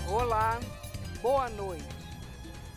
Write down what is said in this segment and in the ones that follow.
Olá, boa noite.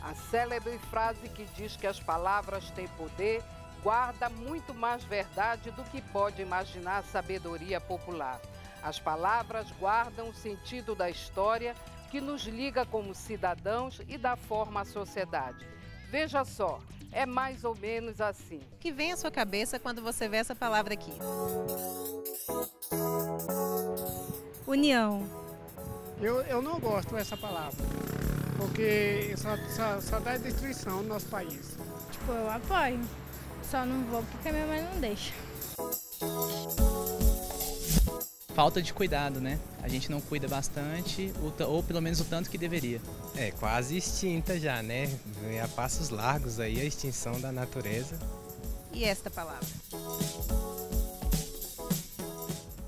A célebre frase que diz que as palavras têm poder guarda muito mais verdade do que pode imaginar a sabedoria popular. As palavras guardam o sentido da história que nos liga como cidadãos e dá forma à sociedade. Veja só, é mais ou menos assim. O que vem à sua cabeça quando você vê essa palavra aqui? União. Eu não gosto dessa palavra, porque só dá destruição no nosso país. Tipo, eu apoio. Só não vou porque minha mãe não deixa. Falta de cuidado, né? A gente não cuida bastante, ou pelo menos o tanto que deveria. É quase extinta já, né? Vem a passos largos aí a extinção da natureza. E esta palavra?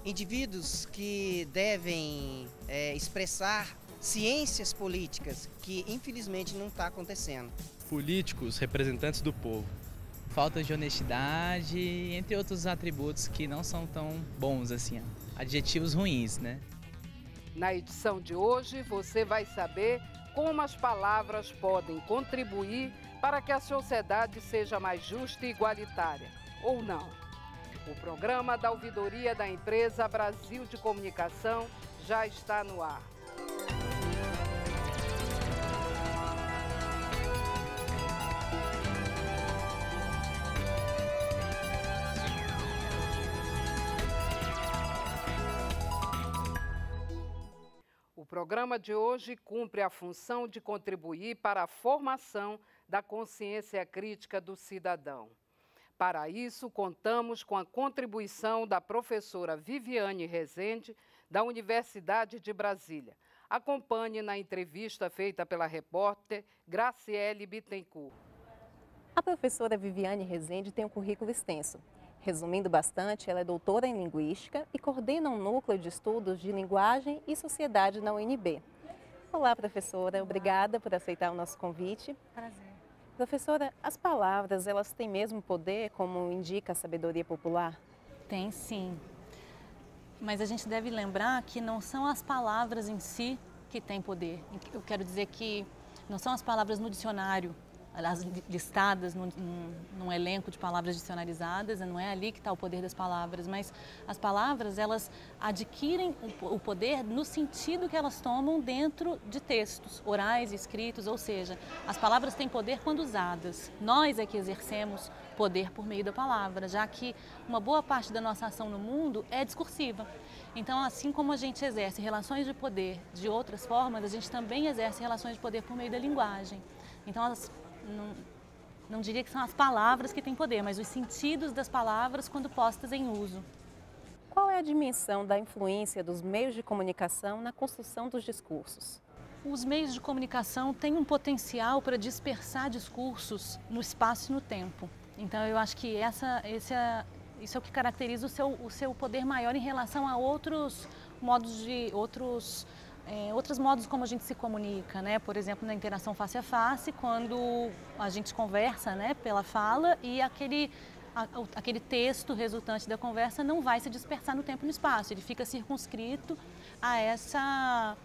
Indivíduos que devem expressar ciências políticas, que infelizmente não está acontecendo. Políticos, representantes do povo. Falta de honestidade, entre outros atributos que não são tão bons assim, adjetivos ruins, né? Na edição de hoje, você vai saber como as palavras podem contribuir para que a sociedade seja mais justa e igualitária, ou não. O programa da ouvidoria da empresa Brasil de Comunicação já está no ar. O programa de hoje cumpre a função de contribuir para a formação da consciência crítica do cidadão. Para isso, contamos com a contribuição da professora Viviane Rezende, da Universidade de Brasília. Acompanhe na entrevista feita pela repórter Graciele Bittencourt. A professora Viviane Rezende tem um currículo extenso. Resumindo bastante, ela é doutora em Linguística e coordena um núcleo de estudos de linguagem e sociedade na UNB. Olá, professora. Obrigada por aceitar o nosso convite. Prazer. Professora, as palavras, elas têm mesmo poder, como indica a sabedoria popular? Tem sim, mas a gente deve lembrar que não são as palavras em si que têm poder. Eu quero dizer que não são as palavras no dicionário, as listadas num elenco de palavras dicionarizadas, não é ali que está o poder das palavras, mas as palavras, elas adquirem o poder no sentido que elas tomam dentro de textos orais e escritos, ou seja, as palavras têm poder quando usadas. Nós é que exercemos poder por meio da palavra, já que uma boa parte da nossa ação no mundo é discursiva. Então, assim como a gente exerce relações de poder de outras formas, a gente também exerce relações de poder por meio da linguagem. Então, não diria que são as palavras que têm poder, mas os sentidos das palavras quando postas em uso. Qual é a dimensão da influência dos meios de comunicação na construção dos discursos? Os meios de comunicação têm um potencial para dispersar discursos no espaço e no tempo. Então, eu acho que isso é o que caracteriza o seu poder maior em relação a outros modos como a gente se comunica, né? Por exemplo, na interação face a face, quando a gente conversa, né, pela fala e aquele texto resultante da conversa não vai se dispersar no tempo e no espaço, ele fica circunscrito a essa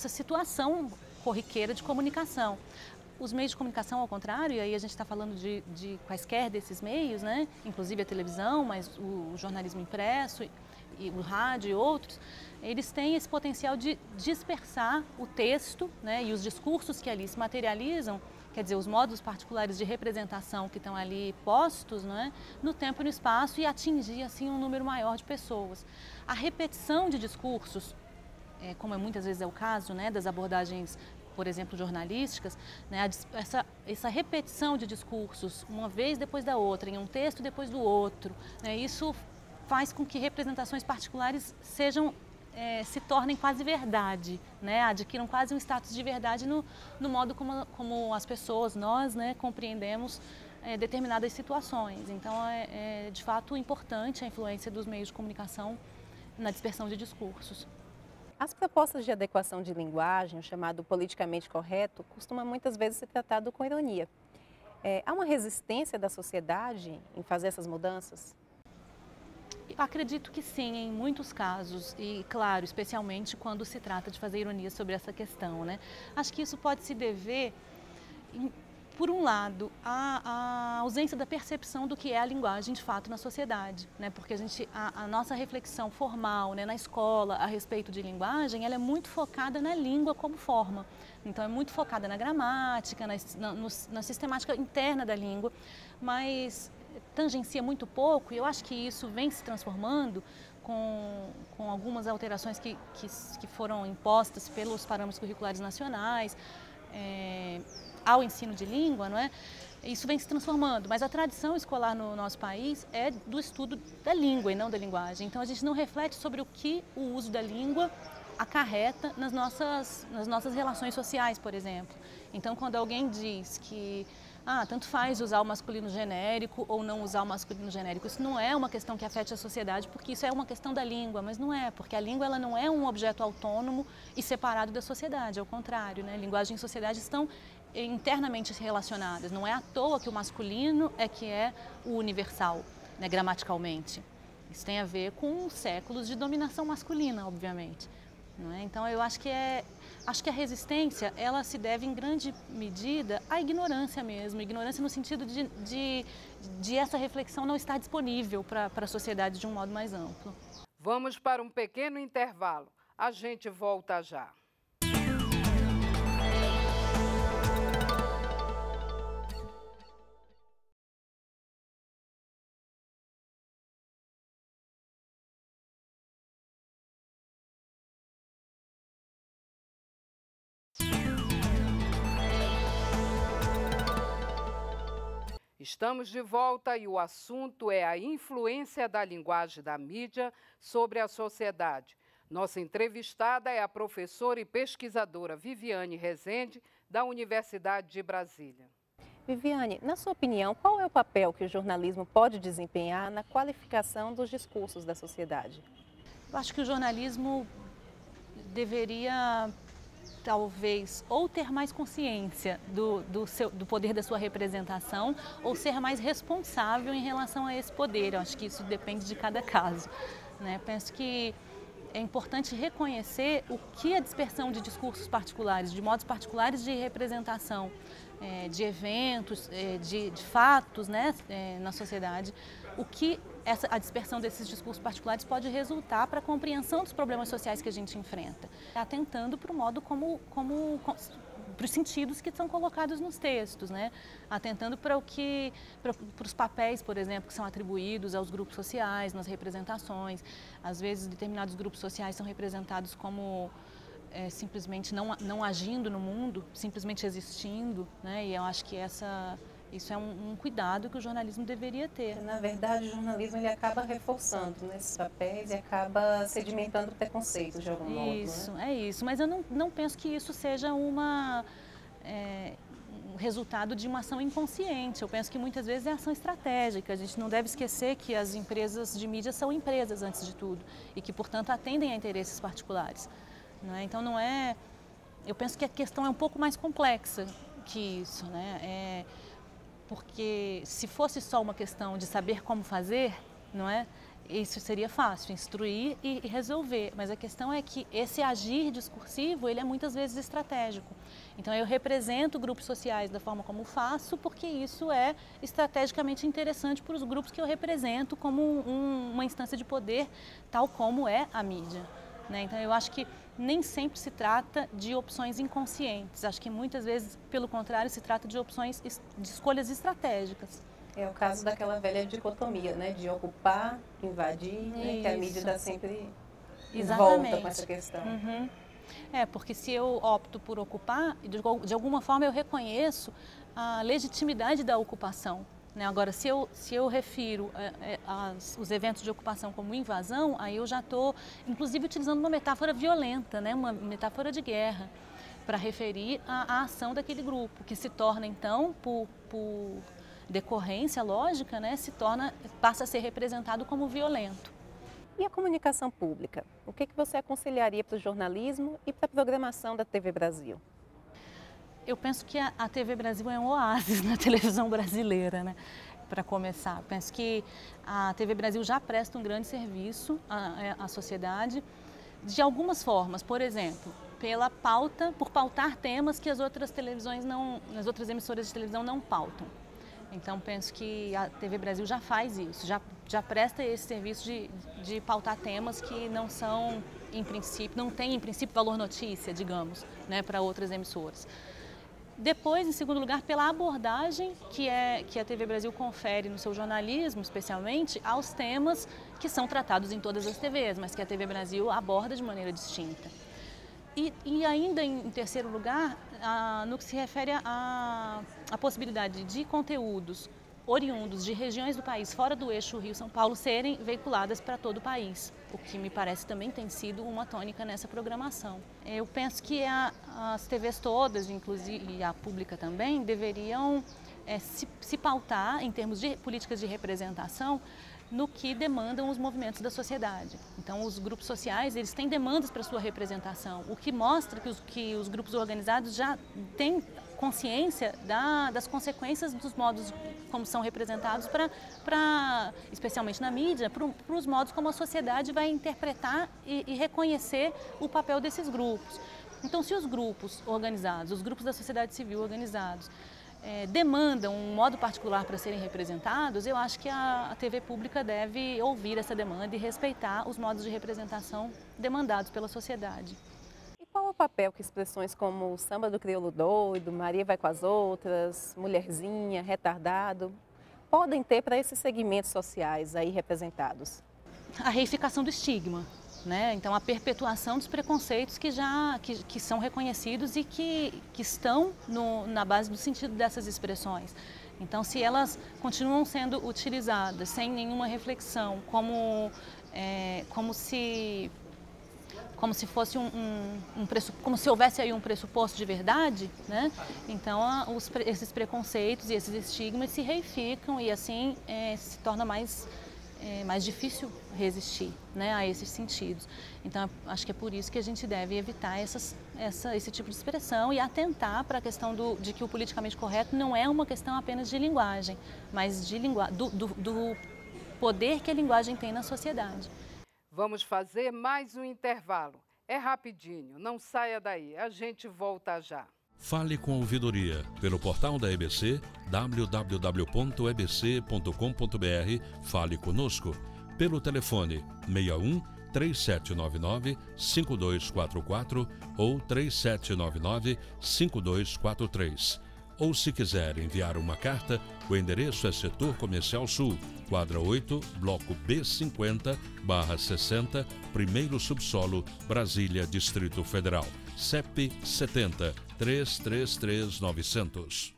situação corriqueira de comunicação. Os meios de comunicação, ao contrário, e aí a gente está falando de quaisquer desses meios, né? Inclusive a televisão, mas o jornalismo impresso e o rádio e outros, eles têm esse potencial de dispersar o texto, né, e os discursos que ali se materializam, quer dizer, os modos particulares de representação que estão ali postos, né, no tempo e no espaço e atingir assim um número maior de pessoas. A repetição de discursos, como muitas vezes é o caso, né, das abordagens, por exemplo, jornalísticas, né, essa repetição de discursos, uma vez depois da outra, em um texto depois do outro, né, isso faz com que representações particulares se tornem quase verdade, né, adquiram quase um status de verdade no modo como as pessoas, nós, né, compreendemos determinadas situações. Então, é de fato importante a influência dos meios de comunicação na dispersão de discursos. As propostas de adequação de linguagem, o chamado politicamente correto, costuma muitas vezes ser tratado com ironia. Há uma resistência da sociedade em fazer essas mudanças? Acredito que sim, em muitos casos, e claro, especialmente quando se trata de fazer ironia sobre essa questão, né? Acho que isso pode se dever, por um lado, à ausência da percepção do que é a linguagem de fato na sociedade, né? Porque a nossa reflexão formal, né, na escola a respeito de linguagem, ela é muito focada na língua como forma. Então é muito focada na gramática, na sistemática interna da língua, mas tangencia muito pouco, e eu acho que isso vem se transformando com algumas alterações que foram impostas pelos parâmetros curriculares nacionais ao ensino de língua, não é? Isso vem se transformando, mas a tradição escolar no nosso país é do estudo da língua e não da linguagem. Então a gente não reflete sobre o que o uso da língua acarreta nas nossas relações sociais, por exemplo. Então quando alguém diz que tanto faz usar o masculino genérico ou não usar o masculino genérico. Isso não é uma questão que afete a sociedade, porque isso é uma questão da língua, mas não é, porque a língua ela não é um objeto autônomo e separado da sociedade, ao contrário, né? Linguagem e sociedade estão internamente relacionadas. Não é à toa que o masculino é que é o universal, né, gramaticalmente. Isso tem a ver com séculos de dominação masculina, obviamente. Não é? Então eu acho que a resistência ela se deve em grande medida à ignorância mesmo, ignorância no sentido de essa reflexão não estar disponível para a sociedade de um modo mais amplo. Vamos para um pequeno intervalo. A gente volta já. Estamos de volta e o assunto é a influência da linguagem da mídia sobre a sociedade. Nossa entrevistada é a professora e pesquisadora Viviane Rezende, da Universidade de Brasília. Viviane, na sua opinião, qual é o papel que o jornalismo pode desempenhar na qualificação dos discursos da sociedade? Eu acho que o jornalismo deveria talvez ou ter mais consciência do poder da sua representação ou ser mais responsável em relação a esse poder. Eu acho que isso depende de cada caso, né? Penso que é importante reconhecer o que a dispersão de discursos particulares, de modos particulares de representação, de eventos, de fatos, né, na sociedade, o que a dispersão desses discursos particulares pode resultar para a compreensão dos problemas sociais que a gente enfrenta, atentando para o modo para os sentidos que são colocados nos textos, né? Atentando para os papéis, por exemplo, que são atribuídos aos grupos sociais, nas representações. Às vezes, determinados grupos sociais são representados como simplesmente não agindo no mundo, simplesmente existindo, né? E eu acho que isso é um cuidado que o jornalismo deveria ter. Na verdade, o jornalismo ele acaba reforçando esses papéis e acaba sedimentando preconceitos de algum modo. Isso, né? é isso. Mas eu não penso que isso seja um resultado de uma ação inconsciente. Eu penso que muitas vezes é ação estratégica. A gente não deve esquecer que as empresas de mídia são empresas, antes de tudo, e que, portanto, atendem a interesses particulares. Não é? Então, eu penso que a questão é um pouco mais complexa que isso, né? Porque se fosse só uma questão de saber como fazer, não é? Isso seria fácil, instruir e resolver. Mas a questão é que esse agir discursivo, ele é muitas vezes estratégico. Então eu represento grupos sociais da forma como faço, porque isso é estrategicamente interessante para os grupos que eu represento como uma instância de poder, tal como é a mídia, né? Então eu acho que nem sempre se trata de opções inconscientes. Acho que muitas vezes, pelo contrário, se trata de opções, de escolhas estratégicas. É o caso daquela velha dicotomia, né? De ocupar, invadir, né? Que a mídia está sempre em volta com essa questão. Uhum. Porque se eu opto por ocupar, de alguma forma eu reconheço a legitimidade da ocupação. Agora, se eu refiro os eventos de ocupação como invasão, aí eu já estou, inclusive, utilizando uma metáfora violenta, né? Uma metáfora de guerra, para referir à ação daquele grupo, que se torna, então, por decorrência lógica, né? Passa a ser representado como violento. E a comunicação pública? O que você aconselharia para o jornalismo e para a programação da TV Brasil? Eu penso que a TV Brasil é um oásis na televisão brasileira, né? Para começar, penso que a TV Brasil já presta um grande serviço à sociedade de algumas formas, por exemplo, por pautar temas que as outras emissoras de televisão não pautam. Então penso que a TV Brasil já faz isso, já presta esse serviço de pautar temas que não são, em princípio, não tem em princípio valor notícia, digamos, né, para outras emissoras. Depois, em segundo lugar, pela abordagem que a TV Brasil confere no seu jornalismo, especialmente, aos temas que são tratados em todas as TVs, mas que a TV Brasil aborda de maneira distinta. E ainda, em terceiro lugar, no que se refere à possibilidade de conteúdos oriundos de regiões do país fora do eixo Rio-São Paulo serem veiculadas para todo o país, o que me parece também tem sido uma tônica nessa programação. Eu penso que as TVs todas, inclusive a pública também, deveriam se pautar em termos de políticas de representação no que demandam os movimentos da sociedade. Então, os grupos sociais, eles têm demandas para sua representação, o que mostra que os grupos organizados já têm consciência das consequências dos modos como são representados, especialmente na mídia, para os modos como a sociedade vai interpretar e reconhecer o papel desses grupos. Então, se os grupos organizados, os grupos da sociedade civil organizados, demandam um modo particular para serem representados, eu acho que a TV pública deve ouvir essa demanda e respeitar os modos de representação demandados pela sociedade. E qual é o papel que expressões como o samba do crioulo doido, Maria vai com as outras, mulherzinha, retardado, podem ter para esses segmentos sociais aí representados? A reificação do estigma. Né? Então, a perpetuação dos preconceitos que são reconhecidos e que estão na base do sentido dessas expressões. Então, se elas continuam sendo utilizadas sem nenhuma reflexão, como se fosse como se houvesse aí um pressuposto de verdade, né? Então esses preconceitos e esses estigmas se reificam e assim se torna mais difícil resistir, né, a esses sentidos. Então, acho que é por isso que a gente deve evitar esse tipo de expressão e atentar para a questão de que o politicamente correto não é uma questão apenas de linguagem, mas do poder que a linguagem tem na sociedade. Vamos fazer mais um intervalo. É rapidinho, não saia daí, a gente volta já. Fale com a ouvidoria pelo portal da EBC, www.ebc.com.br. Fale conosco pelo telefone 61 3799 5244 ou 3799 5243. Ou se quiser enviar uma carta, o endereço é Setor Comercial Sul, quadra 8, bloco B50/60, primeiro subsolo, Brasília, Distrito Federal. CEP 70 333 900.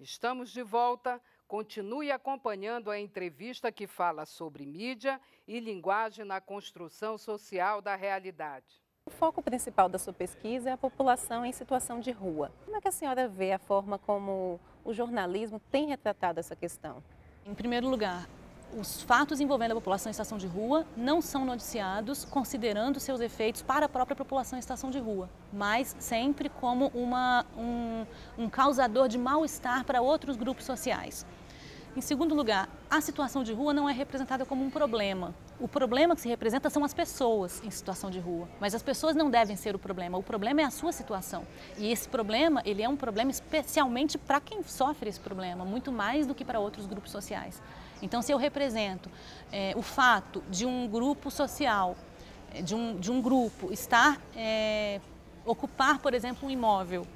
Estamos de volta. Continue acompanhando a entrevista que fala sobre mídia e linguagem na construção social da realidade. O foco principal da sua pesquisa é a população em situação de rua. Como é que a senhora vê a forma como o jornalismo tem retratado essa questão? Em primeiro lugar, os fatos envolvendo a população em situação de rua não são noticiados considerando seus efeitos para a própria população em situação de rua, mas sempre como um causador de mal-estar para outros grupos sociais. Em segundo lugar, a situação de rua não é representada como um problema. O problema que se representa são as pessoas em situação de rua, mas as pessoas não devem ser o problema é a sua situação. E esse problema, ele é um problema especialmente para quem sofre esse problema, muito mais do que para outros grupos sociais. Então, se eu represento o fato de um grupo social, de um grupo ocupar, por exemplo, um imóvel,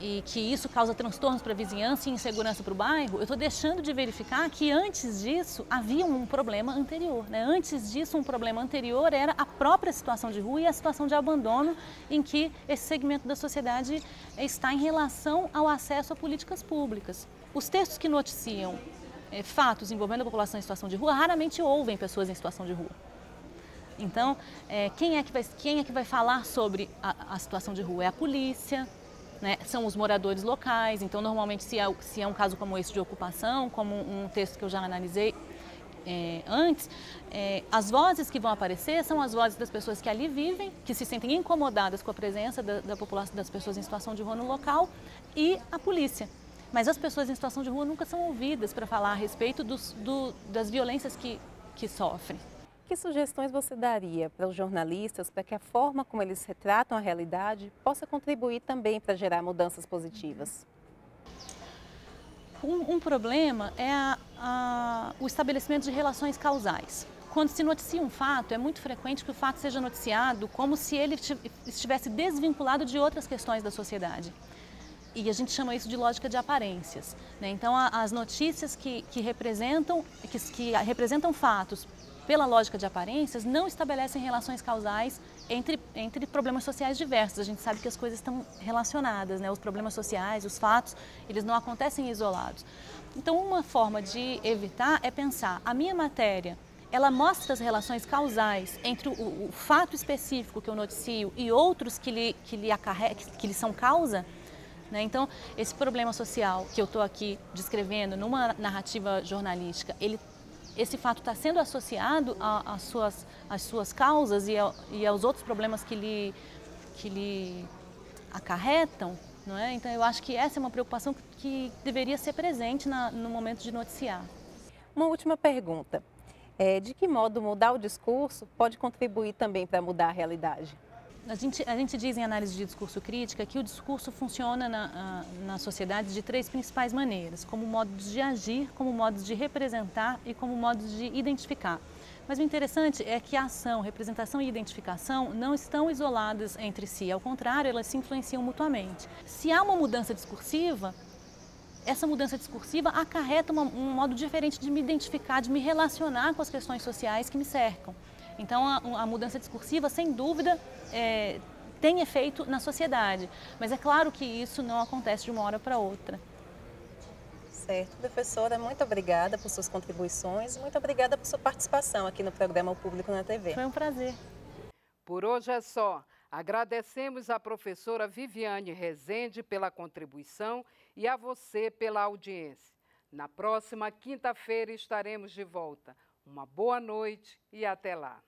e que isso causa transtornos para a vizinhança e insegurança para o bairro, eu estou deixando de verificar que antes disso havia um problema anterior. Né? Antes disso, um problema anterior era a própria situação de rua e a situação de abandono em que esse segmento da sociedade está em relação ao acesso a políticas públicas. Os textos que noticiam fatos envolvendo a população em situação de rua raramente ouvem pessoas em situação de rua. Então, quem é que vai falar sobre a situação de rua? É a polícia, né? São os moradores locais. Então, normalmente, se é um caso como esse de ocupação, como um texto que eu já analisei antes, as vozes que vão aparecer são as vozes das pessoas que ali vivem, que se sentem incomodadas com a presença da população, das pessoas em situação de rua no local, e a polícia. Mas as pessoas em situação de rua nunca são ouvidas para falar a respeito das violências que sofrem. Que sugestões você daria para os jornalistas para que a forma como eles retratam a realidade possa contribuir também para gerar mudanças positivas? Um problema é o estabelecimento de relações causais. Quando se noticia um fato, é muito frequente que o fato seja noticiado como se ele estivesse desvinculado de outras questões da sociedade. E a gente chama isso de lógica de aparências, né? Então, as notícias que representam fatos pela lógica de aparências não estabelecem relações causais entre problemas sociais diversos. A gente sabe que as coisas estão relacionadas, né? Os problemas sociais, os fatos, eles não acontecem isolados. Então, uma forma de evitar é pensar, a minha matéria, ela mostra as relações causais entre o fato específico que eu noticio e outros que lhe são causa, né? Então, esse problema social que eu estou aqui descrevendo numa narrativa jornalística, esse fato está sendo associado às suas causas e aos outros problemas que lhe acarretam, não é? Então, eu acho que essa é uma preocupação que deveria ser presente no momento de noticiar. Uma última pergunta. De que modo mudar o discurso pode contribuir também para mudar a realidade? A gente diz em análise de discurso crítica que o discurso funciona na sociedade de 3 principais maneiras, como modos de agir, como modos de representar e como modos de identificar. Mas o interessante é que a ação, representação e identificação não estão isoladas entre si, ao contrário, elas se influenciam mutuamente. Se há uma mudança discursiva, essa mudança discursiva acarreta um modo diferente de me identificar, de me relacionar com as questões sociais que me cercam. Então, a mudança discursiva, sem dúvida, tem efeito na sociedade, mas é claro que isso não acontece de uma hora para outra. Certo, professora, muito obrigada por suas contribuições, muito obrigada por sua participação aqui no programa O Público na TV. Foi um prazer. Por hoje é só. Agradecemos à professora Viviane Rezende pela contribuição e a você pela audiência. Na próxima quinta-feira estaremos de volta. Uma boa noite e até lá.